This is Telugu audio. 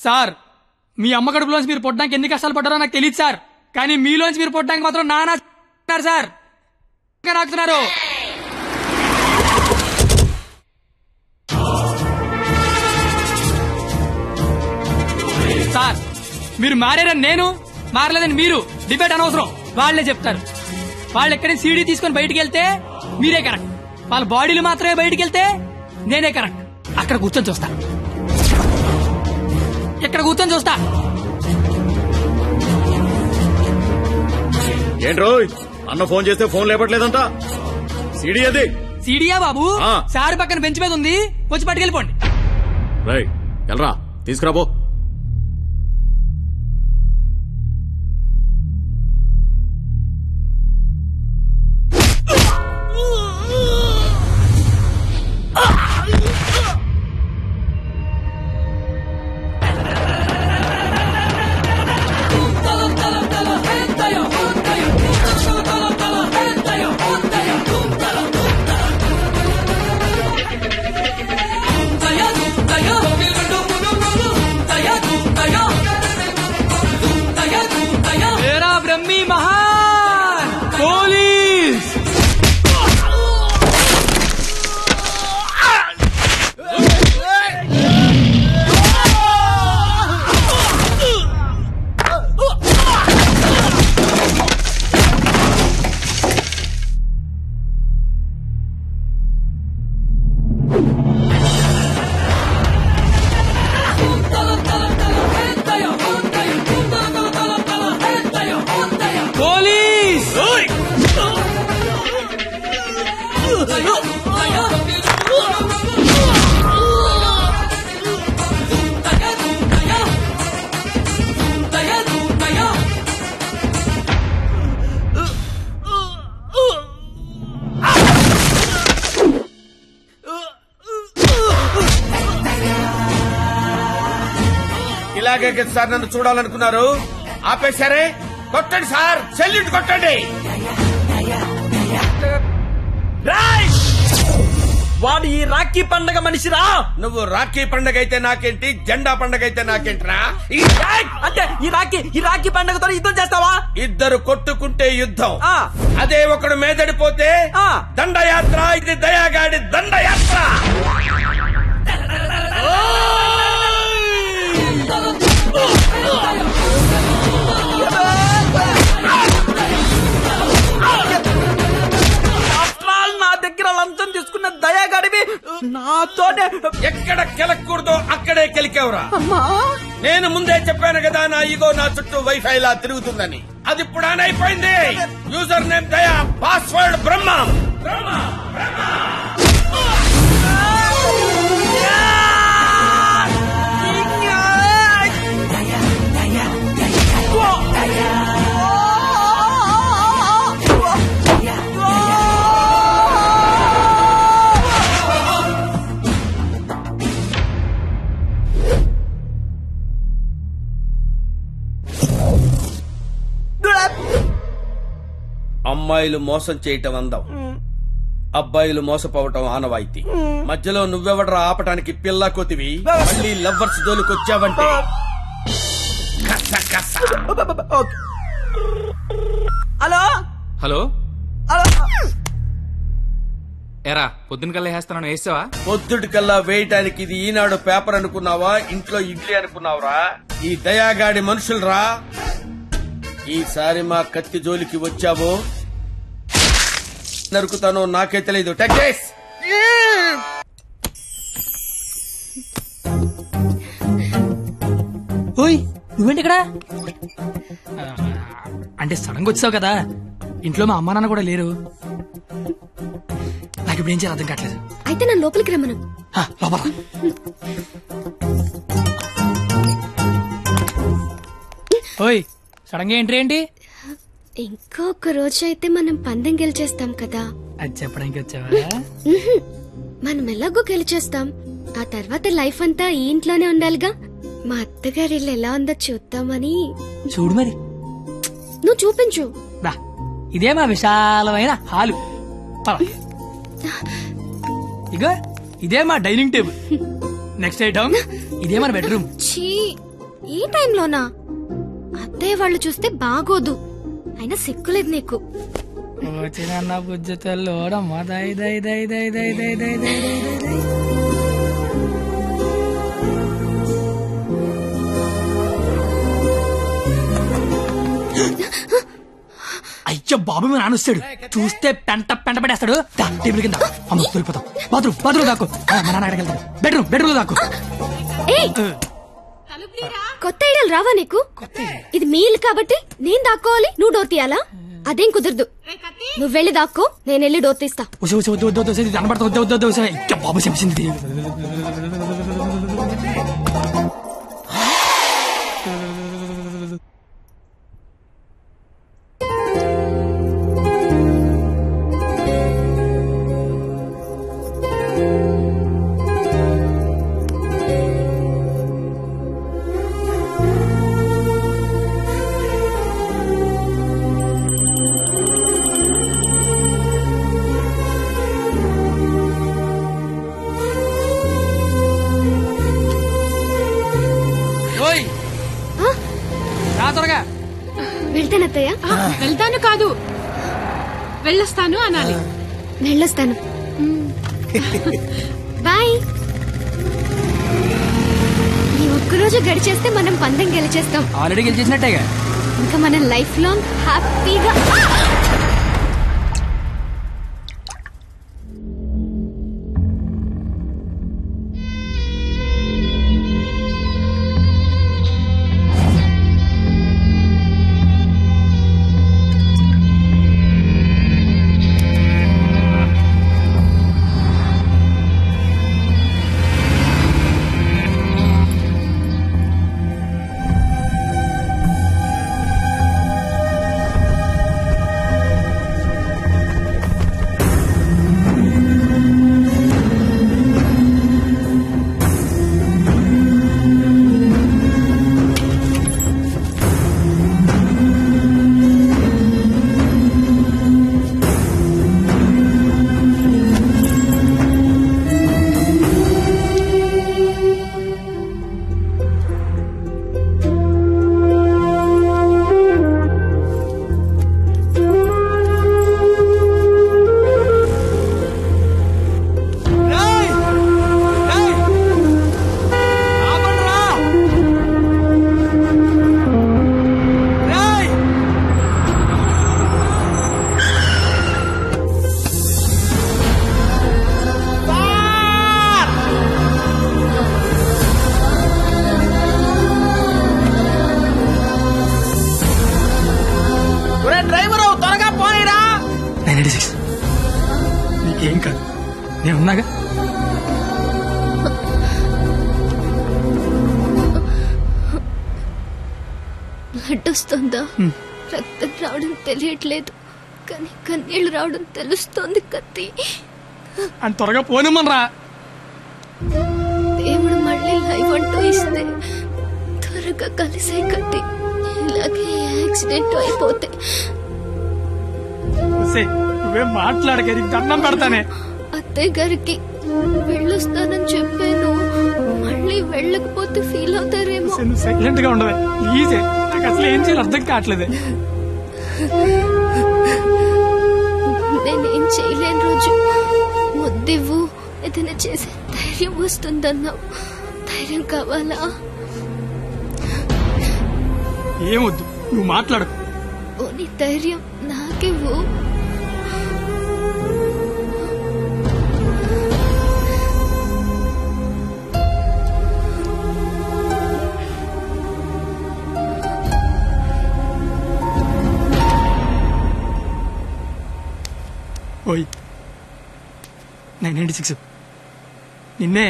సార్ మీ అమ్మ కడుపులోంచి మీరు పుట్టడానికి ఎన్ని కష్టాలు పడ్డారో నాకు తెలియదు సార్, కానీ మీలోంచి మీరు పుట్టడానికి మాత్రం నానా సార్ నాకుతున్నారు. సార్ మీరు మారారని నేను, మారలేదని మీరు డిబేట్ అనవసరం. వాళ్లే చెప్తారు. వాళ్ళు ఎక్కడైనా సీడీ తీసుకొని బయటికి వెళ్తే మీరే కరెక్ట్, వాళ్ళ బాడీలు మాత్రమే బయటికి వెళ్తే నేనే కరెక్ట్. అక్కడ కూర్చొని చూస్తా, ఇక్కడ కూర్చొని చూస్తా. ఏంట్రో అన్న ఫోన్ చేస్తే ఫోన్ లేపట్లేదంట. సీడీ అది. సీడీయా బాబు? సార్ పక్కన బెంచ్ మీద ఉంది, వచ్చి పట్టుకెళ్ళిపోండి. రైట్ వెళ్ళరా, తీసుకురాబో. ఇలాగే సార్ నన్ను చూడాలనుకున్నారు, ఆపేశారే. కొట్టండి సార్, సెల్యూట్ కొట్టండి. వాడు ఈ రాఖీ పండగ మనిషిరా. నువ్వు రాఖీ పండగ అయితే నాకేంటి, జెండా పండగ అయితే నాకేంటిరా? అంటే ఈ రాఖీ పండగతో యుద్ధం చేస్తావా? ఇద్దరు కొట్టుకుంటే యుద్ధం, అదే ఒకడు మేదడిపోతే దండయాత్ర. ఇది దయాగాడి దండయాత్ర. నా దగ్గర లంచం తీసుకున్న దయాగాడివి నాతోనే ఎక్కడ కెలకూడదో అక్కడే కెలికేవరా. నేను ముందే చెప్పాను కదా, నా ఈగో నా చుట్టూ వైఫై లా తిరుగుతుందని. అది ఇప్పుడు ఆన్ అయిపోయింది. యూజర్ నేమ్ దయా, పాస్వర్డ్ బ్రహ్మ. అమ్మాయిలు మోసం చేయటం అందం, అబ్బాయిలు మోసపోవటం ఆనవాయితీ. మధ్యలో నువ్వెవడరా ఆపటానికి పిల్ల కొతివి? మళ్ళీ లవ్వర్స్ జోలికొచ్చావంటే హలో హలో ఎరా పొద్దున కల్లా వేస్తాను, వేసావా? పొద్దుటి కల్లా వేయటానికి ఇది ఈనాడు పేపర్ అనుకున్నావా, ఇంట్లో ఇడ్లీ అనుకున్నావురా? ఈ దయాగాడి మనుషులరా. ఈసారి మా కత్తి జోలికి వచ్చావో నరుకుతానో నాకే తెలీదు. టెక్స్ ఓయ్ నువ్వేంటి ఇక్కడ? అంటే సడన్ గా వచ్చావు కదా, ఇంట్లో మా అమ్మా నాన్న కూడా లేరు. నాకు ఇప్పుడు ఏం చేయాలి అర్థం కావట్లేదు. అయితే నన్ను లోపలికి రమ్మను. లోపల ఓయ్ సడన్ గా ఎంట్రీ ఏంటి? ఇంకొక రోజు అయితే మనం పందెం గెలిచేస్తాం కదా. అది చెప్పడానికి వచ్చావా? మనం ఎలాగో గెలిచేస్తాం, ఆ తర్వాత లైఫ్ అంతా ఈ ఇంట్లోనే ఉండాలిగా. మా అత్తగారి ఇల్లు ఎలా ఉందో చూద్దామని. చూడు మరి. నువ్వు చూపించు. ఇదే మా విశాలమైన హాలు. ఇగో ఇదే మా డైనింగ్ టేబుల్. నెక్స్ట్ ఐటమ్ ఇదే మన బెడ్రూమ్. ఈ టైంలోనా? అత్తయ్య వాళ్ళు చూస్తే బాగోదు. అయినా సిగ్గులేదు నీకు. వచ్చిన బుజ్జతల్లోడమ్మా దై దై దై దై దై దై దై దై దై. అయ్యో బాబు మీ నాన్న వస్తాడు, చూస్తే పెంట పడేస్తాడు. టేబుల్ కింద అమ్మ దొరికిపోతాం. బాత్రూమ్ దాకు. మా నాన్న అడగలుగుతాడు. బెడ్రూమ్ దాకు. కొత్త ఐడియాలు రావా నీకు? ఇది మీ ఇల్లు కాబట్టి నేను దాక్కోవాలి, నువ్వు డోర్ తీయాలా? అదేం కుదరదు. నువ్వు వెళ్ళి దాక్కో, నేను వెళ్ళి డోర్ తీస్తా. బాబు చెప్పింది. వెళ్తానత్తయ్య. వెళ్తాను కాదు, వెళ్ళొస్తాను అనాలి. వెళ్ళొస్తాను. బాయ్. ఈ ఒక్కరోజు గడిచేస్తే మనం పందెం గెలిచేస్తాం. ఆల్రెడీ గెలిచేసినట్టేగా. ఇంకా మనం లైఫ్ లాంగ్ హ్యాపీగా. నీకేం కాదు, నేనున్నాగా. బ్లడ్ వస్తుందా? రక్తం రావడం తెలియట్లేదు, కానీ కన్నీళ్లు రావడం తెలుస్తోంది. కత్తి అని త్వరగా పోనిమ్మనరా. దేవుడు మళ్ళీ లైఫ్ అంటూ ఇస్తే త్వరగా కలిసే కత్తి. ఇలాగే యాక్సిడెంట్ అయిపోతే నువ్వేం మాట్లాడక, దండం పెడతానే. అత్తయ్య గారికి వెళ్ళొస్తానని చెప్పాను, మళ్ళీ వెళ్ళకపోతే ఫీల్ అవుతారేమో. సైలెంట్ గా ఉండదు ప్లీజ్. నాకు అసలు ఏం చేయాలి అర్థం కావట్లేదు. నేనేం చేయలేని రోజు ముద్దివ్వు, ఏదైనా చేసే ధైర్యం వస్తుందన్నావు. ధైర్యం కావాలా? ఏమొద్దు, నువ్వు మాట్లాడు. ఓని ధైర్యం నాకివ్వు. ఓయ్ 996 నిన్నే